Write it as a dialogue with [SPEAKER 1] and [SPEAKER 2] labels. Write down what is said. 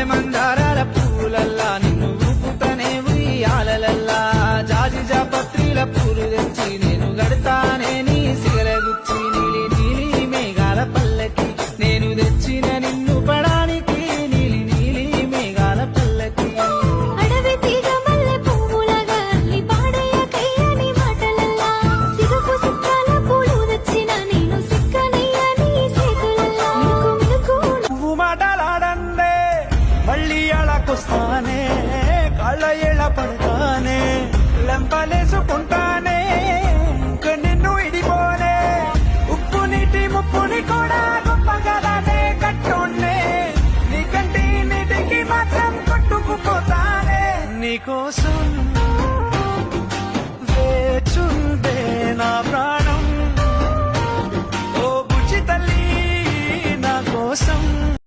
[SPEAKER 1] మల్లె మందారాల పూలల్లా నిన్ను ఊపుతనే ఉయ్యాలల్లా జాజి జాపత్రిల పూలు తెచ్చి నేను గడతానే నీ సిగలగుచ్చి నీలి నీలి మేఘాల పల్లకి నేను తెచ్చిన నిన్ను పడానికి నీలి నీలి మేఘాల పల్లకి
[SPEAKER 2] అడవి తీగ మల్లె పువ్వులగా అల్లి పాడయ్యకయ్యని మాటలల్లా సిగపు సిక్కాల పూలు తెచ్చిన నేను సిక్కనయ్యని చేతులల్లా మినుకు
[SPEAKER 1] నువ్వు మాటలాడందే మళ్ళీ అళకొస్తానే కాళ్ళ ఎళ పడతానే లెంపలేసుకుంటానే ఇంక నిన్ను ఇడిపోనే ఉప్పు నీటి ముప్పుని కూడా గొప్పగలనే కట్టునే నీ కంటి నీటికి మాత్రం కొట్టుకుపోతానే నీకోసం